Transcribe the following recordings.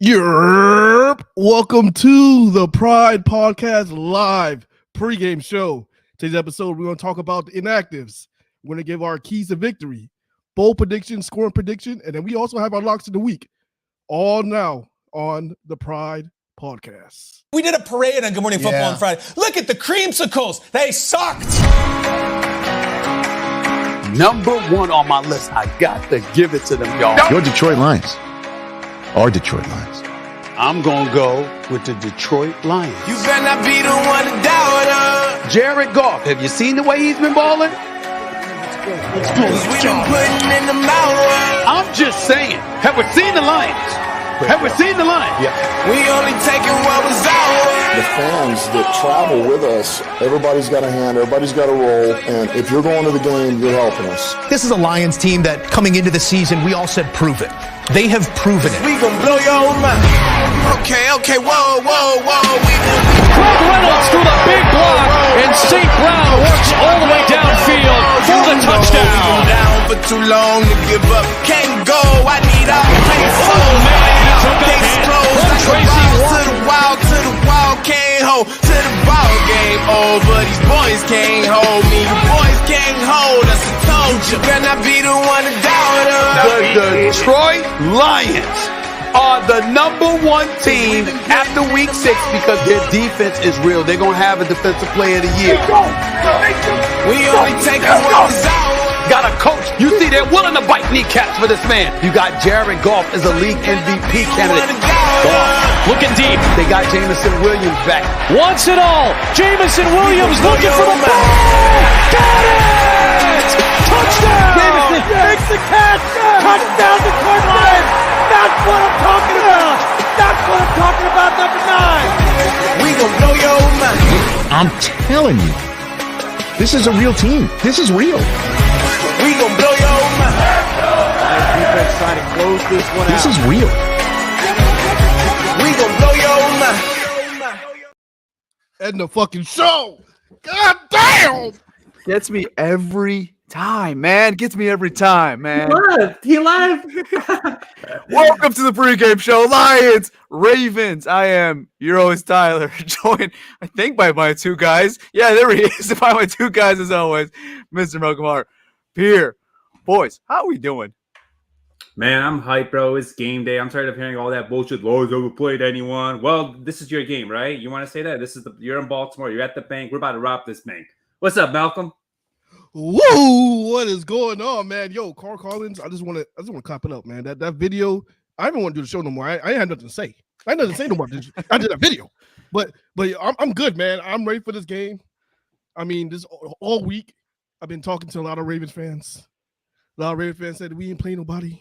Yerp! Welcome to the Pride Podcast live pregame show. Today's episode, we're going to talk about the inactives. We're going to give our keys to victory, bowl prediction, scoring prediction, and then we also have our locks of the week. All now on the Pride Podcast. We did a parade on Good Morning Football on Friday. Look at the creamsicles. They sucked. Number one on my list. I got to give it to them, y'all. Your Detroit Lions. Our Detroit Lions. I'm going to go with the Detroit Lions. You better not be the one to doubt her. Jared Goff, have you seen the way he's been balling? Let's go. We been putting in the mouth. I'm just saying. Have we seen the Lions? Have we seen the Lions? Yeah. We only taking what was ours. The fans that travel with us, everybody's got a hand, everybody's got a role, and if you're going to the game, you're helping us. This is a Lions team that, coming into the season, we all said prove it. They have proven it. We gon' blow your mind. Okay, whoa. Craig Reynolds through the big block, and St. Brown works all the way downfield for the touchdown. Down for too long to give up. Can't go, I need all the pace. Oh, man. To the wall, can't hold. To the ball game over. These boys can't hold me. You boys can't hold us. I told you. Better not be the one to doubt us. The Detroit Lions are the number one team after week 6 because their defense is real. They're going to have a defensive player of the year. We only take what was ours. Got a coach. You see, they're willing to bite kneecaps for this man. You got Jared Goff as a league MVP candidate. Looking deep. They got Jameson Williams back. Wants it all. Jameson Williams looking for the ball. Got it! Touchdown! Jameson makes the catch. Touchdown to Detroit Lions. That's what I'm talking about. That's what I'm talking about, number 9. We gon' blow your mind. I'm telling you, this is a real team. This is real. We gon' blow your mind. Defense trying to close this one out. This is real. We gon' blow your mind. End the fucking show. God damn. Gets me every time, man. Gets me every time, man. He left. Welcome to the pregame show, Lions, Ravens. I am your host, Tyler, joined, I think, by my two guys. Yeah, there he is. By my two guys, as always, Mr. Malcolm Hart. Here, boys, how we doing? Man, I'm hyped, bro. It's game day. I'm tired of hearing all that bullshit. Lord's overplayed anyone. Well, this is your game, right? You want to say that? You're in Baltimore. You're at the bank. We're about to rob this bank. What's up, Malcolm? Woo! What is going on, man? Yo, Carl Collins, I just want to clap it up, man. That video, I don't want to do the show no more. I ain't had nothing to say. I ain't nothing to say no more. I did that video, but I'm good, man. I'm ready for this game. I mean, this all week, I've been talking to a lot of Ravens fans. A lot of Ravens fans said we ain't playing nobody.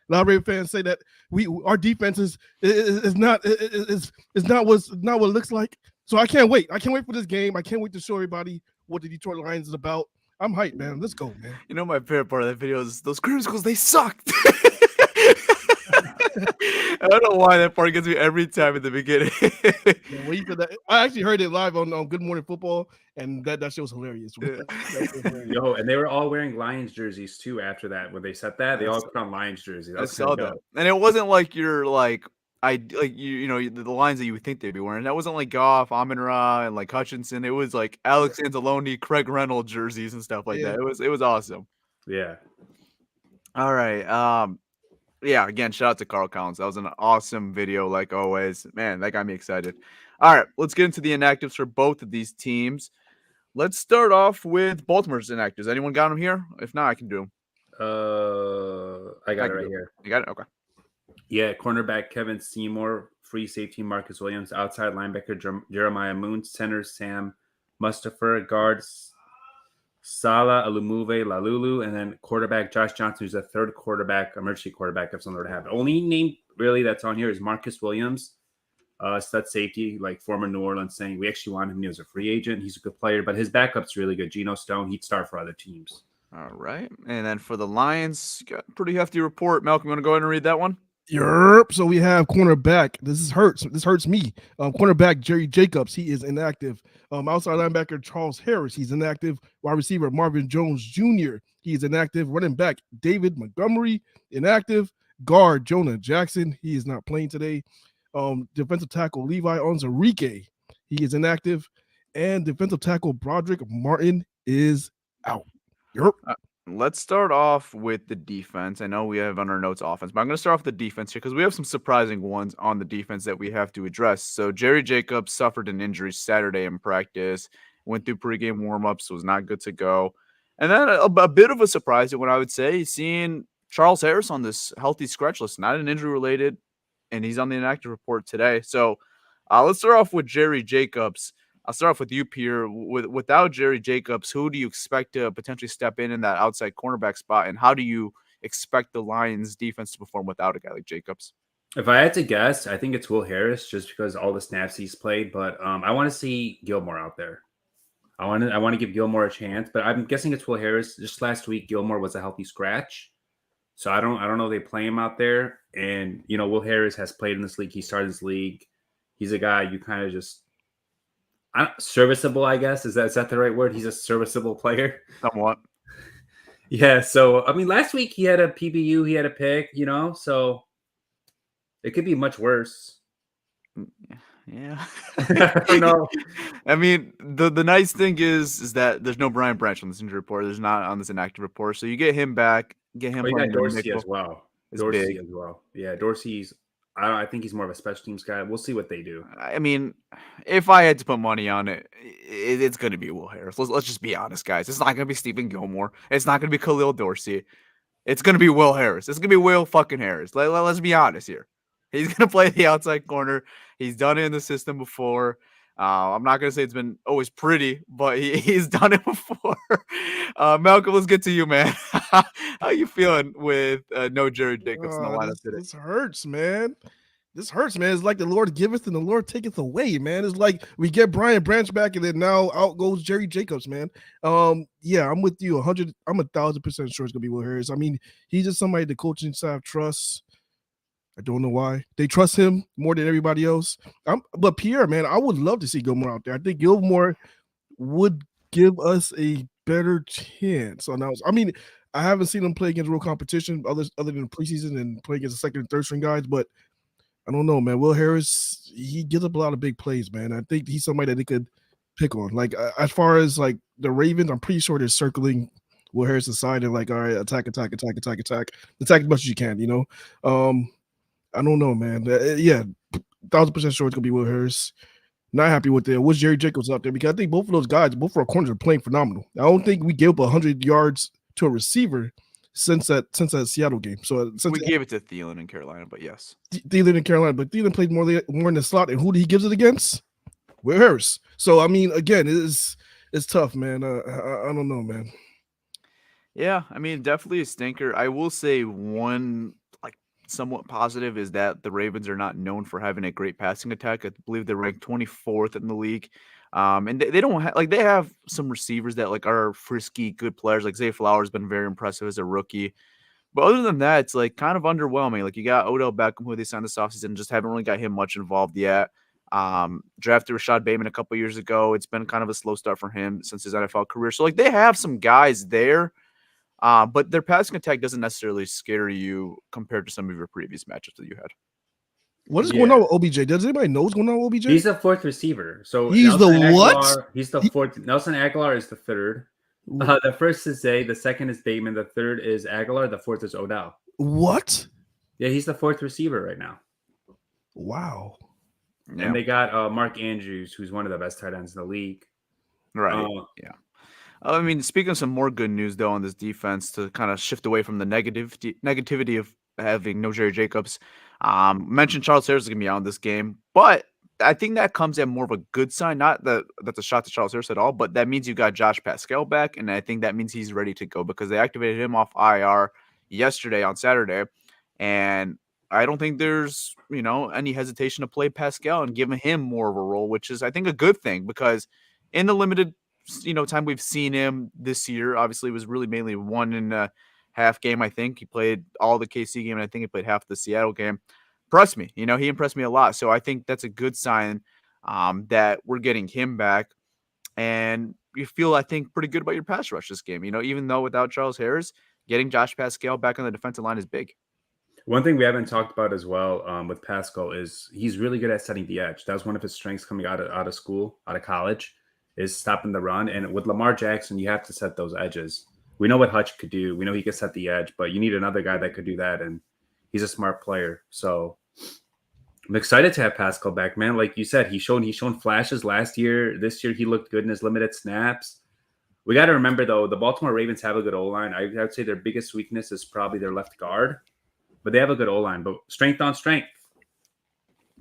A lot of Ravens fans say that our defense is not what it looks like. So I can't wait. I can't wait for this game. I can't wait to show everybody what the Detroit Lions is about. I'm hyped, man. Let's go, man. You know, my favorite part of that video is those creamsicles, they sucked. I don't know why that part gets me every time at the beginning. I actually heard it live on Good Morning Football, and that shit was hilarious. Yo, and they were all wearing Lions jerseys too after that. When they said that, they all put on Lions jerseys. I saw that. And it wasn't like you're like, you know, the lines that you would think they'd be wearing. That wasn't like Goff, Amon-Ra, and like Hutchinson. It was like Alex Anzalone, Craig Reynolds jerseys and stuff like that. It was awesome. Yeah. All right. Yeah, again, shout out to Carl Collins. That was an awesome video, like always. Man, that got me excited. All right, let's get into the inactives for both of these teams. Let's start off with Baltimore's inactives. Anyone got them here? If not, I can do them. I got it right here. You got it? Okay. Yeah, cornerback Kevin Seymour, free safety Marcus Williams, outside linebacker Jeremiah Moon, center Sam Mustapher, guards Salah Alumuve Lalulu, and then quarterback Josh Johnson, who's a third quarterback, emergency quarterback if someone were to have it. Only name really that's on here is Marcus Williams, stud safety, like former New Orleans, saying we actually want him. He was a free agent. He's a good player, but his backup's really good. Geno Stone, he'd start for other teams. All right. And then for the Lions, got a pretty hefty report. Malcolm, you want to go ahead and read that one? Yerp. So we have cornerback. This hurts me. Cornerback Jerry Jacobs, he is inactive. Outside linebacker Charles Harris, he's inactive. Wide receiver Marvin Jones Jr., he is inactive. Running back David Montgomery, inactive. Guard Jonah Jackson, he is not playing today. Defensive tackle Levi Onzarike, he is inactive. And defensive tackle Broderick Martin is out. Yep. Let's start off with the defense. I know we have on our notes offense, but I'm going to start off with the defense here because we have some surprising ones on the defense that we have to address. So Jerry Jacobs suffered an injury Saturday in practice, went through pregame warmups, was not good to go. And then a bit of a surprise, what I would say, seeing Charles Harris on this healthy scratch list, not an injury related, and he's on the inactive report today. So let's start off with Jerry Jacobs. I'll start off with you, Pierre. Without Jerry Jacobs, who do you expect to potentially step in that outside cornerback spot, and how do you expect the Lions defense to perform without a guy like Jacobs? If I had to guess, I think it's Will Harris just because all the snaps he's played, but I want to see Gilmore out there. I want to give Gilmore a chance, but I'm guessing it's Will Harris. Just last week, Gilmore was a healthy scratch. So I don't know if they play him out there. And, Will Harris has played in this league. He started this league. He's a guy you kind of just serviceable, I guess. Is that the right word? He's a serviceable player. Somewhat. Yeah. So, last week he had a PBU, he had a pick, so it could be much worse. Yeah. I don't know. The nice thing is that there's no Brian Branch on this injury report. There's not on this inactive report. So you get him back, you got Dorsey as well. Big. As well. Yeah, Dorsey's. I think he's more of a special teams guy. We'll see what they do. If I had to put money on it, it's going to be Will Harris. Let's just be honest, guys. It's not going to be Stephen Gilmore. It's not going to be Khalil Dorsey. It's going to be Will Harris. It's going to be Will fucking Harris. Let's be honest here. He's going to play the outside corner. He's done it in the system before. I'm not going to say it's been always pretty, but he's done it before. Malcolm, let's get to you, man. How you feeling with no Jerry Jacobs in the lineup today? This hurts, man. This hurts, man. It's like the Lord giveth and the Lord taketh away, man. It's like we get Brian Branch back and then now out goes Jerry Jacobs, man. Yeah, I'm with you 100. I'm 1,000% sure it's going to be Will Harris. He's just somebody the coaching staff trusts. I don't know why. They trust him more than everybody else. But Pierre, man, I would love to see Gilmore out there. I think Gilmore would give us a better chance on that. I haven't seen him play against real competition other than preseason and play against the second and third string guys, but I don't know, man. Will Harris, he gives up a lot of big plays, man. I think he's somebody that they could pick on. Like, as far as like the Ravens, I'm pretty sure they're circling Will Harris aside and like, all right, attack as much as you can, I don't know, man. Yeah, 1,000% sure it's gonna be Will Harris. Not happy with it. What's Jerry Jacobs out there? Because I think both of those guys, both of our corners are playing phenomenal. I don't think we gave up 100 yards to a receiver since that Seattle game. So we gave it to Thielen in Carolina, but yes, Thielen in Carolina. But Thielen played more in the slot, and who did he gives it against? Will Harris. So again, it's tough, man. I don't know, man. Yeah, definitely a stinker. I will say one somewhat positive is that the Ravens are not known for having a great passing attack. I believe they're ranked 24th in the league. And they don't have they have some receivers that are frisky, good players. Like Zay Flowers has been very impressive as a rookie. But other than that, it's kind of underwhelming. You got Odell Beckham, who they signed this offseason, just haven't really got him much involved yet. Drafted Rashad Bateman a couple years ago. It's been kind of a slow start for him since his NFL career. So they have some guys there. But their passing attack doesn't necessarily scare you compared to some of your previous matchups that you had. What is going on with OBJ? Does anybody know what's going on with OBJ? He's the fourth receiver. So he's Nelson the Aguilar, what? He's the fourth. Nelson Aguilar is the third. The first is Zay. The second is Bateman. The third is Aguilar. The fourth is Odell. What? Yeah, he's the fourth receiver right now. Wow. And they got Mark Andrews, who's one of the best tight ends in the league. Right. Yeah. Speaking of some more good news, though, on this defense to kind of shift away from the negativity of having no Jerry Jacobs, mentioned Charles Harris is going to be out in this game, but I think that comes at more of a good sign. Not that that's a shot to Charles Harris at all, but that means you got Josh Pascal back, and I think that means he's ready to go because they activated him off IR yesterday on Saturday, and I don't think there's any hesitation to play Pascal and give him more of a role, which is I think a good thing because in the limited time we've seen him this year, obviously it was really mainly 1.5 game. I think he played all the KC game, and I think he played half the Seattle game. Impressed me, he impressed me a lot. So I think that's a good sign that we're getting him back, and you feel I think pretty good about your pass rush this game. Even though without Charles Harris, getting Josh Pascal back on the defensive line is big. One thing we haven't talked about as well with Pascal is he's really good at setting the edge. That was one of his strengths coming out of school, out of college, is stopping the run. And with Lamar Jackson, you have to set those edges. We know what Hutch could do. We know he could set the edge, but you need another guy that could do that. And he's a smart player. So I'm excited to have Pascal back, man. Like you said, he's shown flashes last year. This year, he looked good in his limited snaps. We got to remember, though, the Baltimore Ravens have a good O-line. I would say their biggest weakness is probably their left guard. But they have a good O-line, but strength on strength.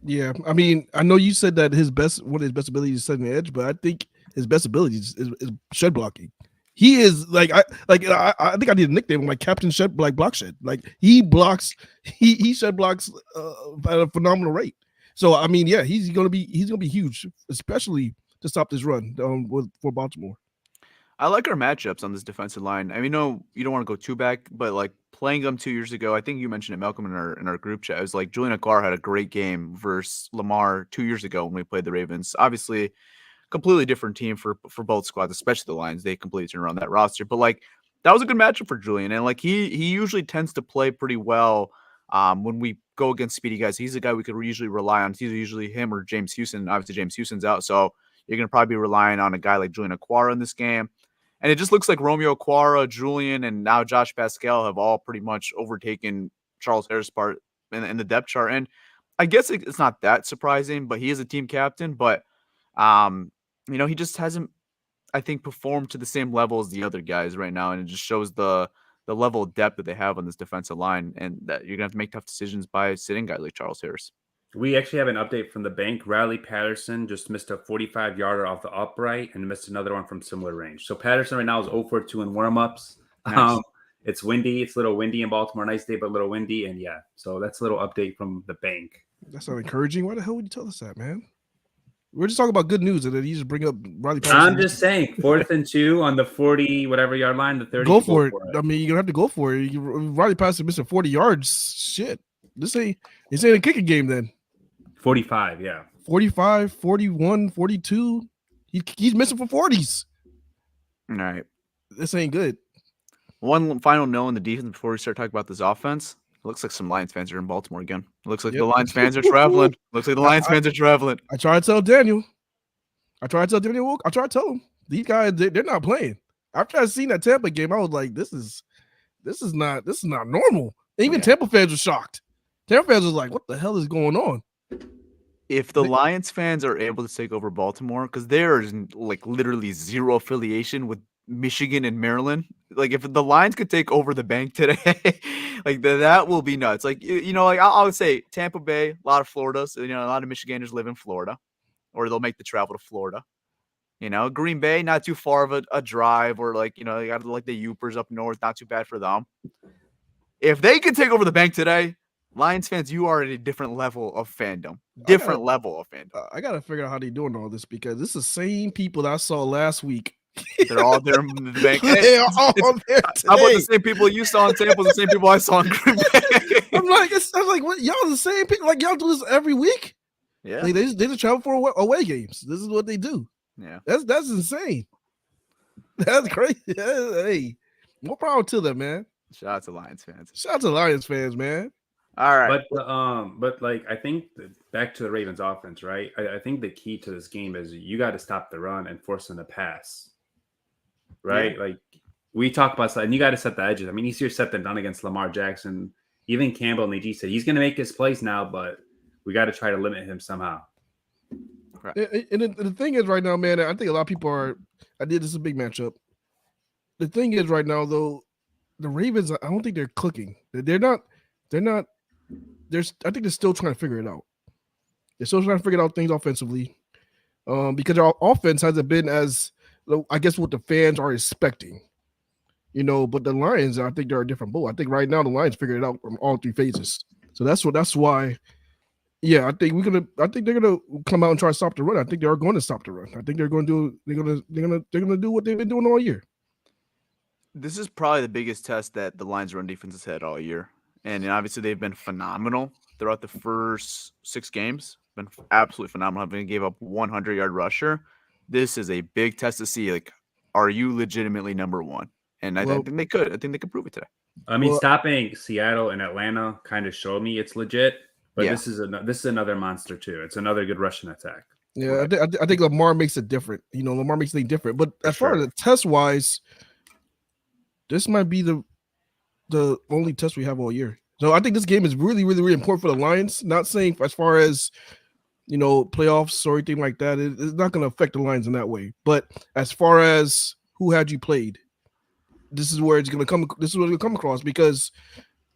Yeah, I mean, I know you said that one of his best abilities is setting the edge, but I think his best abilities is shed blocking. He is I think I need a nickname like Captain Shed Block Shed. Like he blocks, he shed blocks at a phenomenal rate. So I mean, yeah, he's gonna be huge, especially to stop this run for Baltimore. I like our matchups on this defensive line. I mean, no, you don't want to go too back, but like playing them 2 years ago, I think you mentioned it, Malcolm, in our group chat. It was like Julian Okwara had a great game versus Lamar 2 years ago when we played the Ravens. Obviously, completely different team for both squads, especially the Lions. They completely turned around that roster, but like that was a good matchup for Julian, and like he usually tends to play pretty well when we go against speedy guys. He's a guy we could usually rely on. It's either usually him or James Houston. Obviously, James Houston's out, so you're going to probably be relying on a guy like Julian Okwara in this game. And it just looks like Romeo Okwara, Julian, and now Josh Pascal have all pretty much overtaken Charles Harris' part in the depth chart. And I guess it's not that surprising, but he is a team captain. But, he just hasn't, I think, performed to the same level as the other guys right now. And it just shows the level of depth that they have on this defensive line, and that you're going to have to make tough decisions by sitting guys like Charles Harris. We actually have an update from the bank. Riley Patterson just missed a 45-yarder off the upright and missed another one from similar range. So Patterson right now is 0 for 2 in warm-ups. Nice. It's windy. It's a little windy in Baltimore. Nice day, but a little windy. And yeah, so that's a little update from the bank. That's not encouraging. Why the hell would you tell us that, man? We're just talking about good news, and then you just bring up Riley Patterson. I'm just saying, 4th and 2 on the 40 whatever yard line, the 30. Go for it. I mean, you're gonna have to go for it. Riley Patterson missing 40 yards. Shit, this ain't a kicking game then. 45, yeah. 45, 41, 42. He's missing for 40s. All right. This ain't good. One final note on the defense before we start talking about this offense. It looks like some Lions fans are in Baltimore again. It looks like the Lions fans are traveling. Looks like the Lions fans are traveling. I try to tell Daniel. I try to tell him. These guys, they're not playing. After I seen that Tampa game, I was like, this is not normal. Even Tampa fans were shocked. Tampa fans was like, what the hell is going on? If the Lions fans are able to take over Baltimore, because there is like literally zero affiliation with Michigan and Maryland. Like if the Lions could take over the bank today, like that will be nuts. Like, like I would say Tampa Bay, a lot of Florida, so, a lot of Michiganders live in Florida, or they'll make the travel to Florida. Green Bay, not too far of a drive, or like, you got like the Yoopers up north, not too bad for them. If they could take over the bank today, Lions fans, you are at a different level of fandom. I got to figure out how they're doing all this, because this is the same people that I saw last week. They're all there in the bank. They're all there today. How about the same people you saw in Tampa, the same people I saw in Green Bay? I'm like, what? Y'all the same people? Like, y'all do this every week? Yeah. Like, they just travel for away games. This is what they do. Yeah. That's insane. That's crazy. Hey, more power to them, man. Shout out to Lions fans. Shout out to Lions fans, man. All right. But like, I think back to the Ravens offense, right? I think the key to this game is you got to stop the run and force them to pass, right? Yeah. Like we talk about that, and you got to set the edges. I mean, easier said than done against Lamar Jackson. Even Campbell and AG said he's going to make his plays now, but we got to try to limit him somehow. Right. And the thing is right now, man, I think a lot of people are. This is a big matchup. The thing is right now, though, the Ravens, I don't think they're clicking. They're not. I think they're still trying to figure it out. They're still trying to figure out things offensively, because our offense hasn't been as, I guess, what the fans are expecting. But the Lions, I think they're a different boat. I think right now the Lions figured it out from all three phases. So that's why. Yeah, I think they're gonna come out and try to stop the run. I think they are going to stop the run. I think they're going to do what they've been doing all year. This is probably the biggest test that the Lions' run defense has had all year. And obviously they've been phenomenal throughout the first 6 games. Been absolutely phenomenal. Having gave up 100-yard rusher. This is a big test to see, like, are you legitimately number one? And I think they could. I think they could prove it today. I mean, stopping Seattle and Atlanta kind of showed me it's legit, but Yeah. this is another monster too. It's another good Russian attack. Yeah, I think Lamar makes it different. Lamar makes things different. But as far as the test wise, this might be the only test we have all year. So I think this game is really, really, really important for the Lions. Not saying as far as playoffs or anything like that. It's not going to affect the Lions in that way. But as far as who had you played, this is where it's going to come. This is what it'll come across, because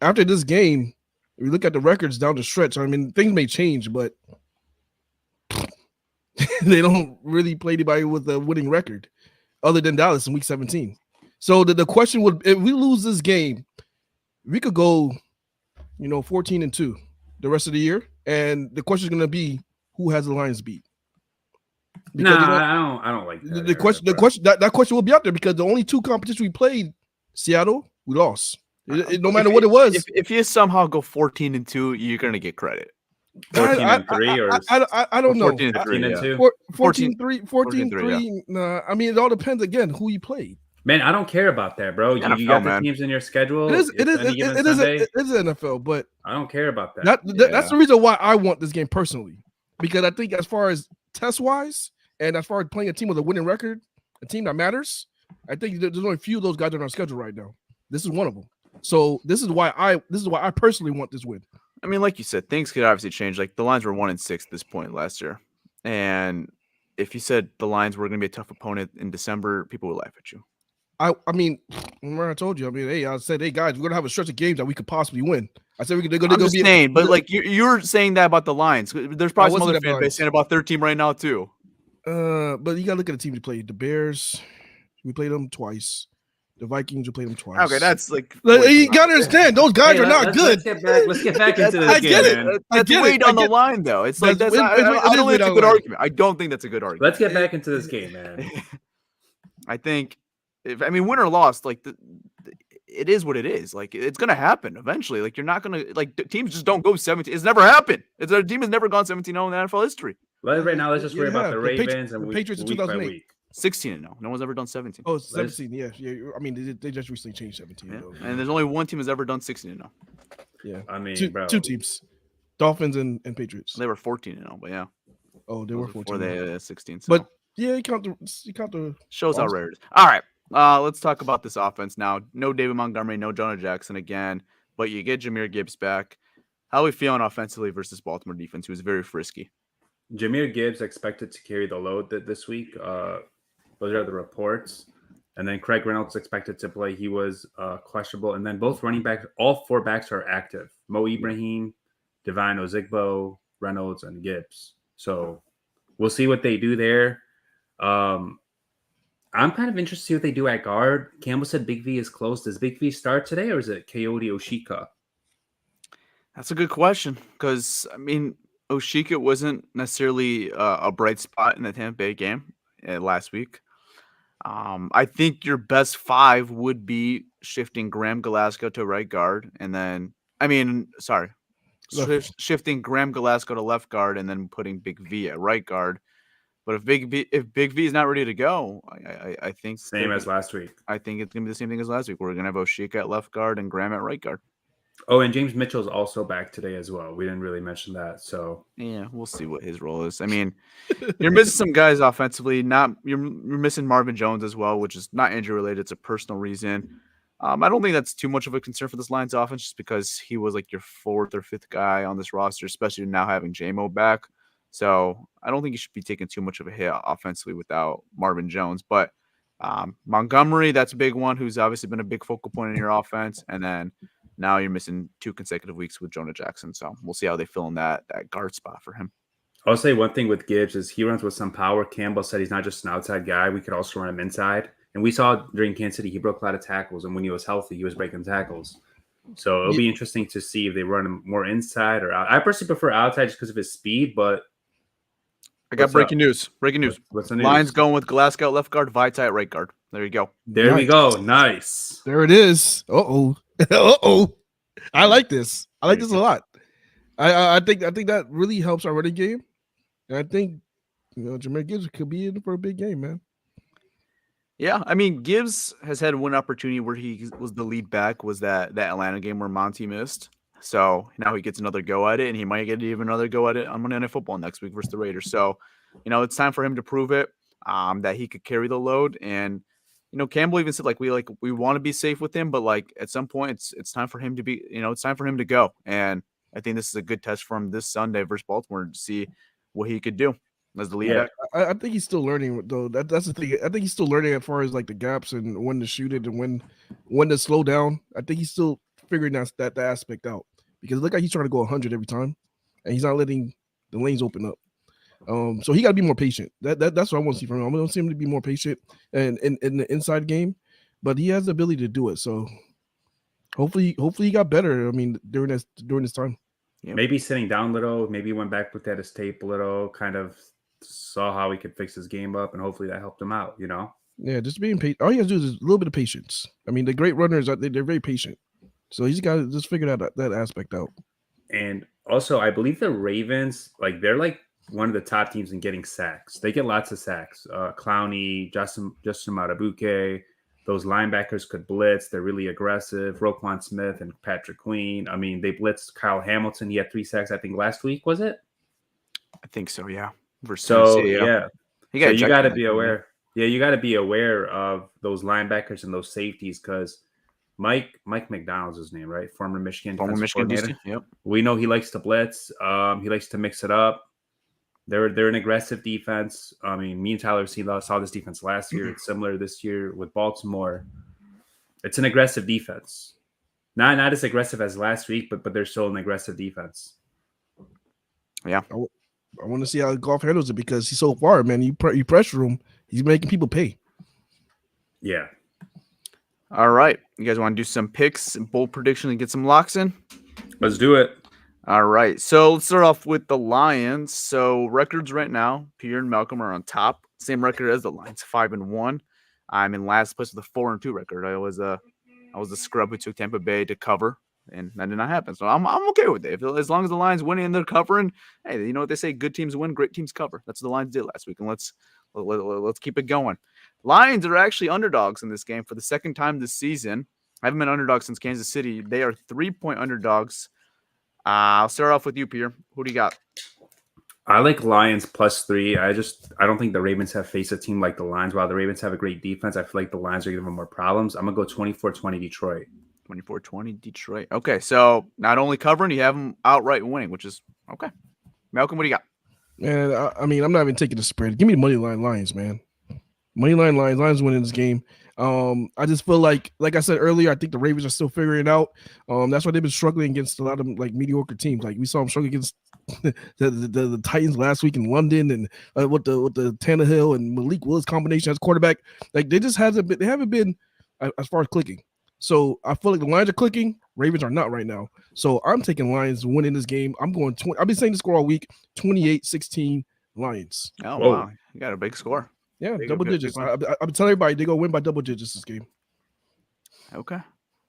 after this game, if you look at the records down the stretch, I mean, things may change, but they don't really play anybody with a winning record other than Dallas in week 17. So the question would, if we lose this game, we could go, 14-2 the rest of the year. And the question is going to be, who has the Lions beat? Because, I don't like that. The question will be out there, because the only two competitions we played, Seattle, we lost. No matter what it was. If you somehow go 14-2, you're going to get credit. 14-3 or I don't know. 14-2. 14-3. Nah, I mean, it all depends again who you played. Man, I don't care about that, bro. You got the teams in your schedule. It is NFL, but I don't care about that. That's the reason why I want this game personally, because I think as far as test wise and as far as playing a team with a winning record, a team that matters, I think there's only a few of those guys on our schedule right now. This is one of them. So this is why I personally want this win. I mean, like you said, things could obviously change. Like the Lions were 1-6 at this point last year, and if you said the Lions were going to be a tough opponent in December, people would laugh at you. I mean, remember I told you. I mean, I said, hey guys, we're gonna have a stretch of games that we could possibly win. I said they're gonna be saying, but like you're saying that about the Lions. There's probably some other fan base saying about their team right now too. But you gotta look at the team we played. The Bears, we played them twice. The Vikings, we played them twice. Okay, that's like you gotta understand, those guys are not good. Let's get back into this game, man. That's way down the line, though. It's like I don't think it's a good argument. I don't think that's a good argument. Let's get back into this game, man. I think. Win or loss, like it is what it is. Like it's gonna happen eventually. Like you're not gonna teams just don't go 17. It's never happened. Our team has never gone 17-0 in NFL history. Well, right now, let's just worry about the Ravens and the Patriots in 2008. 16-0. No one's ever done 17. Oh, 17. Yeah. I mean, they just recently changed 17. Yeah. And there's only one team that's ever done 16-0. Yeah. I mean, two teams, Dolphins and Patriots. They were 14-0, but yeah. Oh, they were 14. Or they 16. So. But yeah, you count the shows how rare it is. All right. Let's talk about this offense now. No David Montgomery, no Jonah Jackson again, but you get Jahmyr Gibbs back. How are we feeling offensively versus Baltimore defense, who is very frisky? Jahmyr Gibbs expected to carry the load this week. Those are the reports. And then Craig Reynolds expected to play. He was questionable. And then both running backs, all four backs are active. Mo Ibrahim, Devine Ozigbo, Reynolds, and Gibbs. So we'll see what they do there. I'm kind of interested to see what they do at guard. Campbell said Big V is close. Does Big V start today, or is it Coyote Oshika? That's a good question, because, I mean, Oshika wasn't necessarily a bright spot in the Tampa Bay game last week. I think your best five would be shifting Graham Glasgow to right guard, and then, shifting Graham Glasgow to left guard and then putting Big V at right guard. But if Big V is not ready to go, I think same as last week. I think it's gonna be the same thing as last week. We're gonna have Oshika at left guard and Graham at right guard. Oh, and James Mitchell's also back today as well. We didn't really mention that, so yeah, we'll see what his role is. I mean, you're missing some guys offensively. You're missing Marvin Jones as well, which is not injury related. It's a personal reason. I don't think that's too much of a concern for this Lions offense, just because he was like your fourth or fifth guy on this roster, especially now having J-Mo back. So I don't think you should be taking too much of a hit offensively without Marvin Jones. But Montgomery, that's a big one, who's obviously been a big focal point in your offense. And then now you're missing 2 consecutive weeks with Jonah Jackson. So we'll see how they fill in that guard spot for him. I'll say one thing with Gibbs is he runs with some power. Campbell said he's not just an outside guy. We could also run him inside. And we saw during Kansas City, he broke a lot of tackles. And when he was healthy, he was breaking tackles. So it'll be interesting to see if they run him more inside or out. I personally prefer outside just because of his speed, but I got breaking news. What's the news? Lions going with Glasgow at left guard, Vitae at right guard. There you go. There we go. Nice. There it is. Uh-oh. I like this. I like this a lot. I think that really helps our running game. And I think Jahmyr Gibbs could be in for a big game, man. Yeah, I mean, Gibbs has had one opportunity where he was the lead back, was that Atlanta game where Monty missed. So now he gets another go at it, and he might get even another go at it on Monday Night Football next week versus the Raiders. So, it's time for him to prove it, that he could carry the load. And Campbell even said we want to be safe with him, but like at some point it's time for him to be, it's time for him to go. And I think this is a good test for him this Sunday versus Baltimore to see what he could do as the lead back. I think he's still learning though. That's the thing. I think he's still learning as far as like the gaps and when to shoot it and when to slow down. I think he's still figuring that aspect out, because it looks like he's trying to go 100 every time, and he's not letting the lanes open up. So he got to be more patient. That's what I want to see from him. I want to see him to be more patient and in the inside game, but he has the ability to do it. So hopefully he got better. I mean, during this time. Yeah. Maybe sitting down a little, maybe went back, looked at his tape a little, kind of saw how he could fix his game up, and hopefully that helped him out, Yeah, just being patient. All he has to do is a little bit of patience. I mean, the great runners, they're very patient. So he's got to just figure that aspect out. And also, I believe the Ravens, they're one of the top teams in getting sacks. They get lots of sacks. Clowney, Justin Matabuke, those linebackers could blitz. They're really aggressive. Roquan Smith and Patrick Queen. I mean, they blitzed Kyle Hamilton. He had 3 sacks, I think, last week, was it? I think so, yeah. So you got to be aware. Yeah, you got to be aware of those linebackers and those safeties, because Mike McDonald's his name, right? Former Michigan coordinator. Yep. We know he likes to blitz. He likes to mix it up. They're an aggressive defense. I mean, me and Tyler saw this defense last year. It's similar this year with Baltimore. It's an aggressive defense. Not as aggressive as last week, but they're still an aggressive defense. Yeah. I want to see how Goff handles it, because he's so far, man. You pressure him, he's making people pay. Yeah. All right. You guys want to do some picks and bold prediction and get some locks in? Let's do it. All right. So let's start off with the Lions. So records right now, Pierre and Malcolm are on top. Same record as the Lions, 5-1. I'm in last place with a 4-2 record. I was the scrub who took Tampa Bay to cover, and that did not happen. So I'm okay with it. As long as the Lions winning and they're covering, hey, you know what they say? Good teams win, great teams cover. That's what the Lions did last week, and let's keep it going. Lions are actually underdogs in this game for the second time this season. I haven't been underdogs since Kansas City. They are 3-point underdogs. I'll start off with you, Pierre. Who do you got? I like Lions +3. I don't think the Ravens have faced a team like the Lions. While the Ravens have a great defense, I feel like the Lions are giving them more problems. I'm going to go 24-20 Detroit. 24-20 Detroit. Okay, so not only covering, you have them outright winning, which is okay. Malcolm, what do you got? Man, I mean, I'm not even taking the spread. Give me the money line Lions, man. Money line Lions winning this game. I just feel like I said earlier, I think the Ravens are still figuring it out. That's why they've been struggling against a lot of mediocre teams. Like we saw them struggle against the Titans last week in London, and with the Tannehill and Malik Willis combination as quarterback. Like they just haven't been as far as clicking. So I feel like the Lions are clicking. Ravens are not right now. So I'm taking Lions winning this game. I'm going 20. I've been saying the score all week: 28-16 Lions. Oh wow, you got a big score. Yeah, double digits. I'm telling everybody they're gonna win by double digits this game. Okay.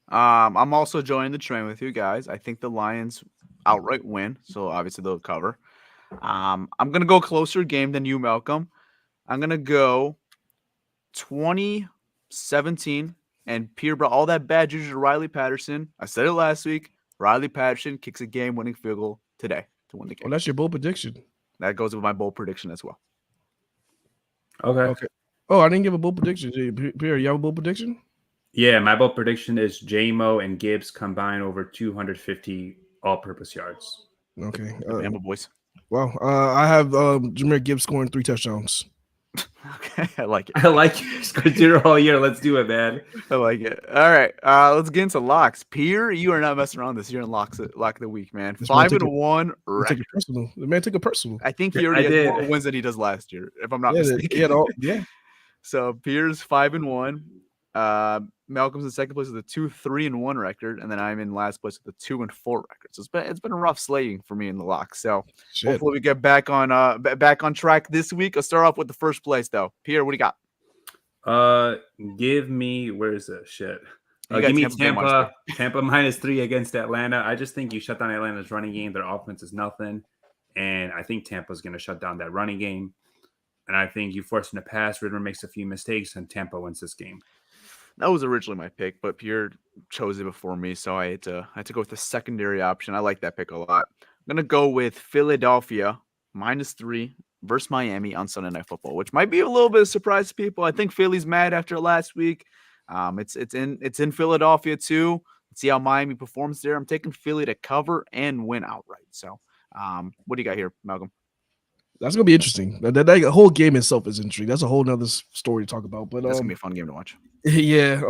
I'm also joining the train with you guys. I think the Lions outright win, so obviously they'll cover. I'm gonna go closer game than you, Malcolm. I'm gonna go 20-17, and Pierre brought all that bad juju to Riley Patterson. I said it last week. Riley Patterson kicks a game-winning field goal today to win the game. Oh, that's your bold prediction. That goes with my bold prediction as well. Okay. Oh, I didn't give a bold prediction. Pierre, you have a bold prediction? Yeah, my bold prediction is J-Mo and Gibbs combine over 250 all-purpose yards. Okay. Bama boys. Well, I have Jahmyr Gibbs scoring 3 touchdowns. Okay, I like it. I like it. Scored 0 all year. Let's do it, man. I like it. All right, let's get into locks. Pierre, you are not messing around this. You're in lock of the week, man. 5-1. Take it personal. The man took it personal. I think he already has more wins than he does last year, if I'm not mistaken. Yeah. So Pierre's 5-1. Malcolm's in second place with a 2-3-1 record, and then I'm in last place with a 2-4 record. So it's been a rough slating for me in the lock. So hopefully we get back on track this week. I'll start off with the first place though. Pierre, what do you got? Give me where's the shit? Give me Tampa -3 against Atlanta. I just think you shut down Atlanta's running game. Their offense is nothing, and I think Tampa's going to shut down that running game. And I think you force him to pass. Ridder makes a few mistakes, and Tampa wins this game. That was originally my pick, but Pierre chose it before me, so I had to go with the secondary option. I like that pick a lot. I'm gonna go with Philadelphia -3 versus Miami on Sunday Night Football, which might be a little bit of a surprise to people. I think Philly's mad after last week. It's in Philadelphia too. Let's see how Miami performs there. I'm taking Philly to cover and win outright. So, what do you got here, Malcolm? That's gonna be interesting. That whole game itself is interesting. That's a whole nother story to talk about. But that's gonna be a fun game to watch. Yeah.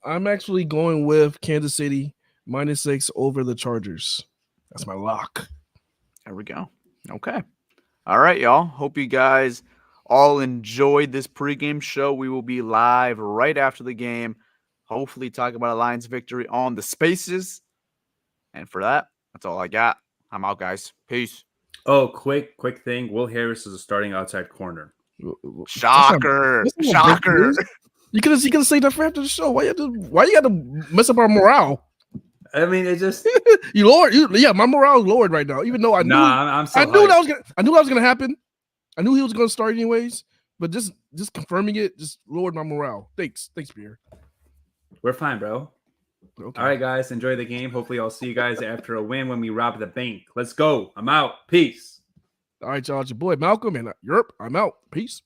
I'm actually going with Kansas City -6 over the Chargers. That's my lock. There we go. Okay. All right, y'all. Hope you guys all enjoyed this pregame show. We will be live right after the game. Hopefully talk about a Lions victory on the Spaces. And for that, that's all I got. I'm out, guys. Peace. Oh, quick thing. Will Harris is a starting outside corner. Shocker. Shocker. You could have said that for after the show. Why you got to mess up our morale? I mean, it just my morale is lowered right now. Even though I knew that was gonna happen. I knew he was gonna start anyways. But just confirming it just lowered my morale. Thanks, Pierre. We're fine, bro. Okay. All right, guys, enjoy the game. Hopefully, I'll see you guys after a win when we rob the bank. Let's go. I'm out. Peace. All right, y'all. It's your boy Malcolm, and I'm out. Peace.